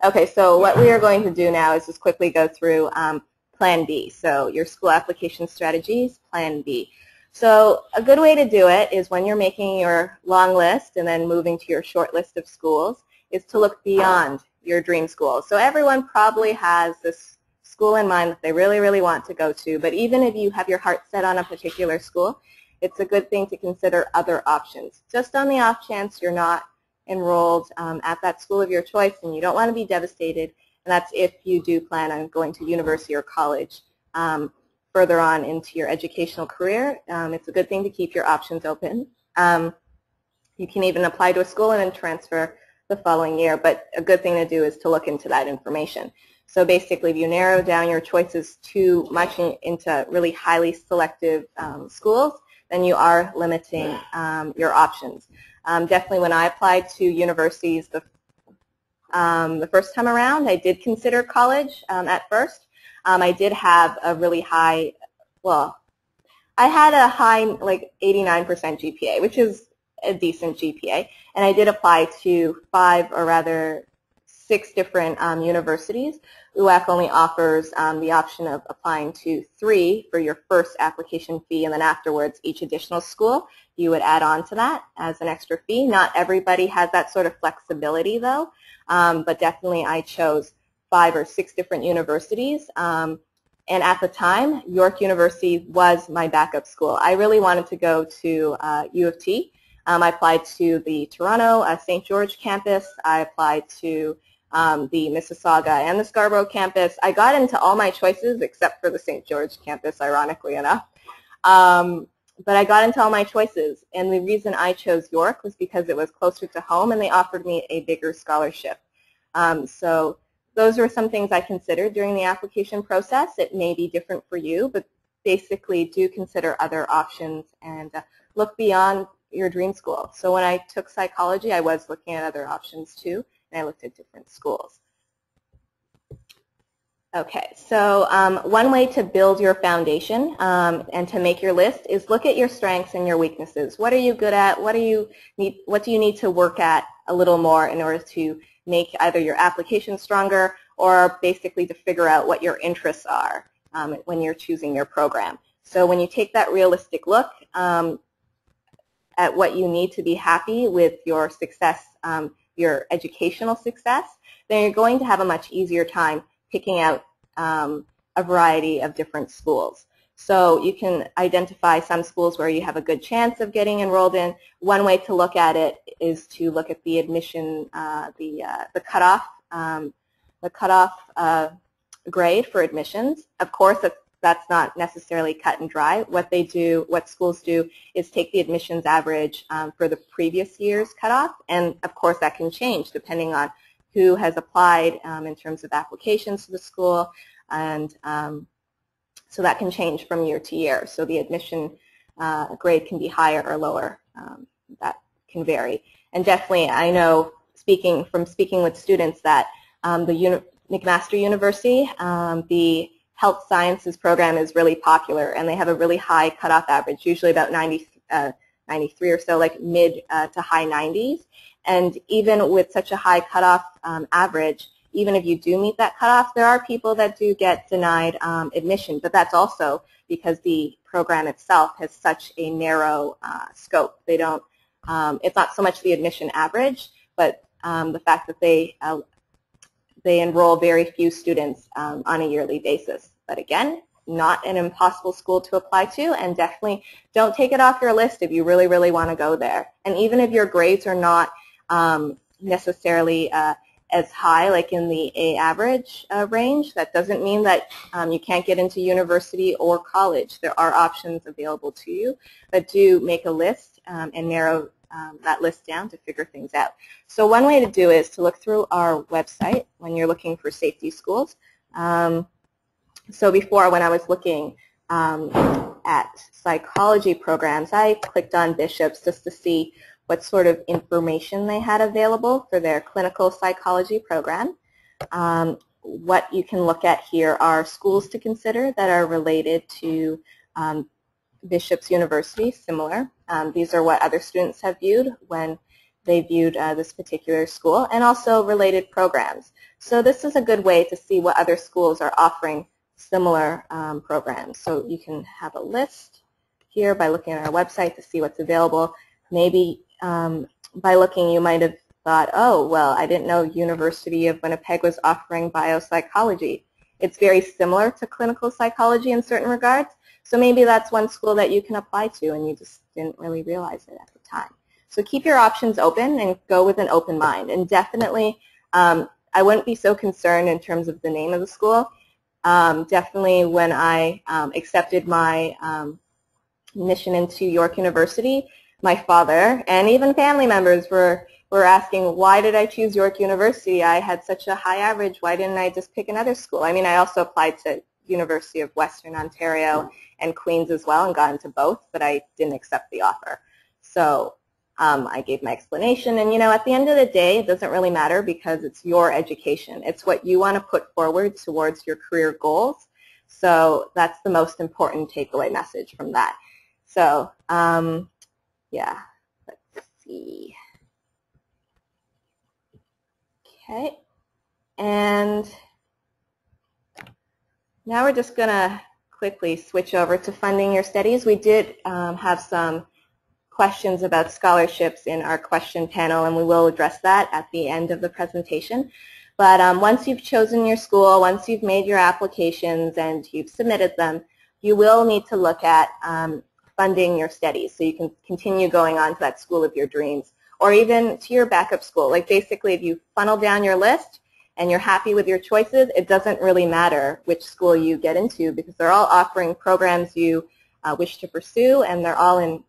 Okay, so what we are going to do now is just quickly go through Plan B. So your school application strategies, Plan B. So a good way to do it is when you're making your long list and then moving to your short list of schools is to look beyond your dream school. So everyone probably has this school in mind that they really, really want to go to, but even if you have your heart set on a particular school, it's a good thing to consider other options. Just on the off chance you're not enrolled at that school of your choice and you don't want to be devastated, and that's if you do plan on going to university or college further on into your educational career. It's a good thing to keep your options open. You can even apply to a school and then transfer the following year, but a good thing to do is to look into that information. So basically, if you narrow down your choices too much into really highly selective schools, then you are limiting your options. Definitely when I applied to universities the first time around, I did consider college at first. I did have a really high, well, I had a high, like 89% GPA, which is a decent GPA, and I did apply to 5 or rather 6 different universities. UAC only offers the option of applying to 3 for your first application fee, and then afterwards each additional school you would add on to that as an extra fee. Not everybody has that sort of flexibility though, but definitely I chose 5 or 6 different universities. And at the time, York University was my backup school. I really wanted to go to U of T. I applied to the Toronto St. George campus. I applied to the Mississauga and the Scarborough campus. I got into all my choices except for the St. George campus, ironically enough. But I got into all my choices, and the reason I chose York was because it was closer to home and they offered me a bigger scholarship. So those were some things I considered during the application process. It may be different for you, but basically do consider other options and look beyond your dream school. So when I took psychology, I was looking at other options too, and I looked at different schools. Okay, so one way to build your foundation and to make your list is look at your strengths and your weaknesses. What are you good at? What do you need to work at a little more in order to make either your application stronger or basically to figure out what your interests are when you're choosing your program. So when you take that realistic look at what you need to be happy with your success, your educational success, then you're going to have a much easier time picking out a variety of different schools. So you can identify some schools where you have a good chance of getting enrolled in. One way to look at it is to look at the admission, the cutoff grade for admissions. Of course, that's not necessarily cut and dry. What schools do is take the admissions average for the previous year's cutoff, and of course that can change depending on who has applied in terms of applications to the school, and so that can change from year to year. So the admission grade can be higher or lower. That can vary. And definitely I know speaking with students that the McMaster University, the health sciences program is really popular, and they have a really high cutoff average, usually about 93 or so, like mid to high 90s. And even with such a high cutoff average, even if you do meet that cutoff, there are people that do get denied admission, but that's also because the program itself has such a narrow scope. They don't, it's not so much the admission average, but the fact that they enroll very few students on a yearly basis. But again, not an impossible school to apply to, and definitely don't take it off your list if you really, really want to go there. And even if your grades are not necessarily as high, like in the A average range, that doesn't mean that you can't get into university or college. There are options available to you, but do make a list and narrow that list down to figure things out. So one way to do is to look through our website when you're looking for safety schools. So before, when I was looking at psychology programs, I clicked on Bishop's just to see what sort of information they had available for their clinical psychology program. What you can look at here are schools to consider that are related to Bishop's University, similar. These are what other students have viewed when they viewed this particular school, and also related programs. So this is a good way to see what other schools are offering similar programs. So you can have a list here by looking at our website to see what's available. Maybe by looking you might have thought, oh, well, I didn't know University of Winnipeg was offering biopsychology. It's very similar to clinical psychology in certain regards, so maybe that's one school that you can apply to and you just didn't really realize it at the time. So keep your options open and go with an open mind. And definitely, I wouldn't be so concerned in terms of the name of the school. Definitely when I accepted my admission into York University, my father and even family members were asking, why did I choose York University? I had such a high average. Why didn't I just pick another school? I mean, I also applied to University of Western Ontario and Queen's as well and got into both, but I didn't accept the offer. So I gave my explanation, and at the end of the day, it doesn't really matter because it's your education. It's what you want to put forward towards your career goals. So that's the most important takeaway message from that. So yeah, let's see. Okay, and now we're just going to quickly switch over to funding your studies. We did have some questions about scholarships in our question panel, and we will address that at the end of the presentation. But once you've chosen your school, once you've made your applications and you've submitted them, you will need to look at funding your studies so you can continue going on to that school of your dreams, or even to your backup school. Like basically, if you funnel down your list and you're happy with your choices, it doesn't really matter which school you get into because they're all offering programs you wish to pursue, and they're all in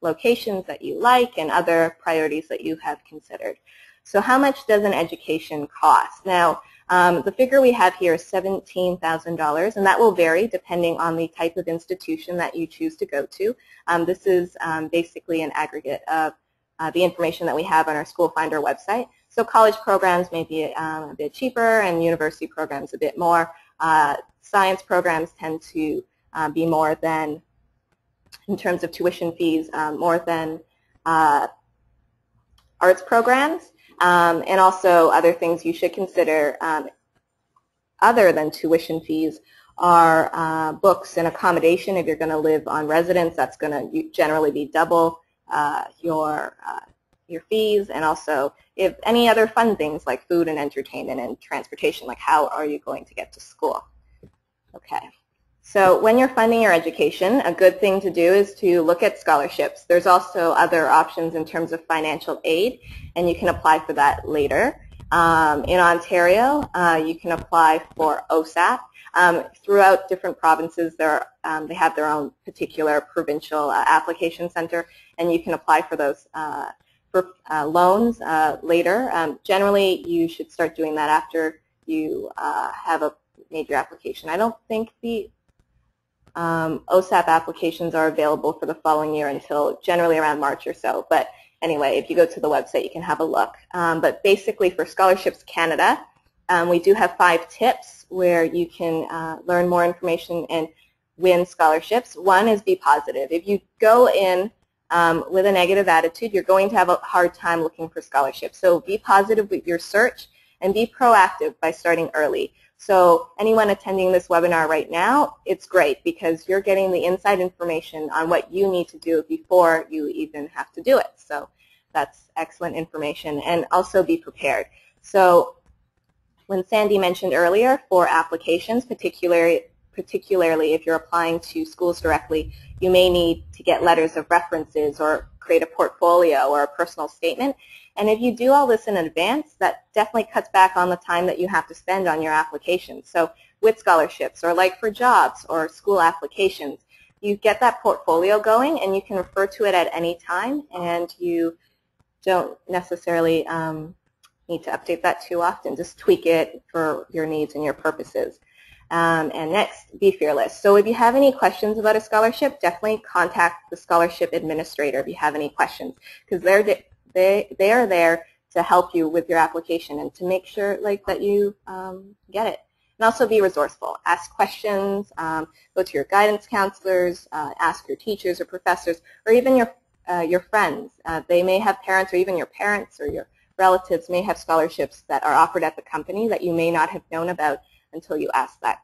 locations that you like and other priorities that you have considered. So how much does an education cost? Now, the figure we have here is $17,000, and that will vary depending on the type of institution that you choose to go to. This is basically an aggregate of the information that we have on our School Finder website. So college programs may be a bit cheaper and university programs a bit more. Science programs tend to be more than, in terms of tuition fees, more than arts programs, and also other things you should consider other than tuition fees are books and accommodation. If you're going to live on residence, that's going to generally be double your fees, and also if any other fun things like food and entertainment and transportation, like how are you going to get to school. Okay. So when you're funding your education, a good thing to do is to look at scholarships. There's also other options in terms of financial aid, and you can apply for that later. In Ontario, you can apply for OSAP. Throughout different provinces, they have their own particular provincial application center, and you can apply for those for loans later. Generally, you should start doing that after you have made your application. I don't think the OSAP applications are available for the following year until generally around March or so. But anyway, if you go to the website, you can have a look. But basically for Scholarships Canada, we do have 5 tips where you can learn more information and win scholarships. One is be positive. If you go in with a negative attitude, you're going to have a hard time looking for scholarships. So be positive with your search and be proactive by starting early. So anyone attending this webinar right now, it's great because you're getting the inside information on what you need to do before you even have to do it. So that's excellent information. And also be prepared. So when Sandy mentioned earlier, for applications, particularly if you're applying to schools directly, you may need to get letters of references or create a portfolio or a personal statement. And if you do all this in advance, that definitely cuts back on the time that you have to spend on your application. So with scholarships or like for jobs or school applications, you get that portfolio going and you can refer to it at any time, and you don't necessarily need to update that too often. Just tweak it for your needs and your purposes. And next, be fearless. So if you have any questions about a scholarship, definitely contact the scholarship administrator if you have any questions, because they are there to help you with your application and to make sure that you get it. And also be resourceful. Ask questions, go to your guidance counselors, ask your teachers or professors, or even your your friends. They may have parents, or even your parents or your relatives may have scholarships that are offered at the company that you may not have known about until you ask that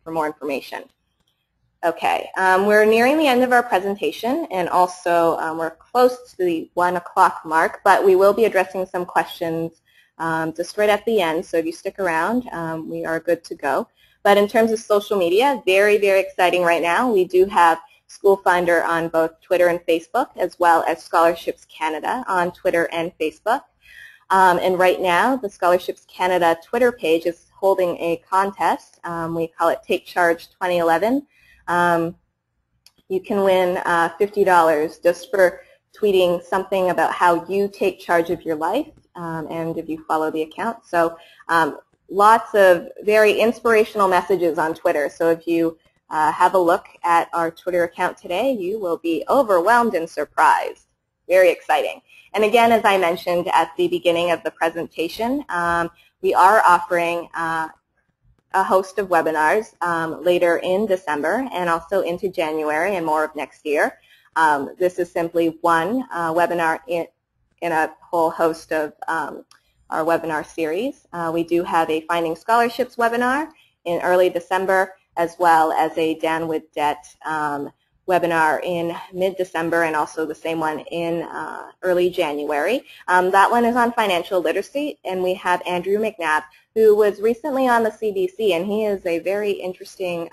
for more information. Okay, we're nearing the end of our presentation, and also we're close to the 1 o'clock mark, but we will be addressing some questions just right at the end, so if you stick around, we are good to go. But in terms of social media, very, very exciting right now. We do have School Finder on both Twitter and Facebook, as well as Scholarships Canada on Twitter and Facebook. And right now, the Scholarships Canada Twitter page is holding a contest. We call it Take Charge 2011. You can win $50 just for tweeting something about how you take charge of your life, and if you follow the account. So lots of very inspirational messages on Twitter. So if you have a look at our Twitter account today, you will be overwhelmed and surprised. Very exciting. And again, as I mentioned at the beginning of the presentation, we are offering a host of webinars later in December and also into January and more of next year. This is simply one webinar in a whole host of our webinar series. We do have a Finding Scholarships webinar in early December, as well as a Down with Debt webinar in mid-December, and also the same one in early January. That one is on financial literacy, and we have Andrew McNabb, who was recently on the CBC, and he is a very interesting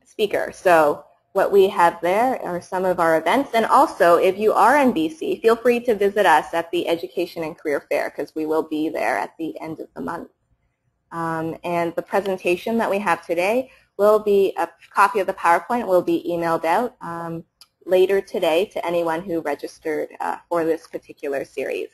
speaker. So what we have there are some of our events, and also if you are in BC, feel free to visit us at the Education and Career Fair, because we will be there at the end of the month. And the presentation that we have today will be, a copy of the PowerPoint will be emailed out later today to anyone who registered for this particular series.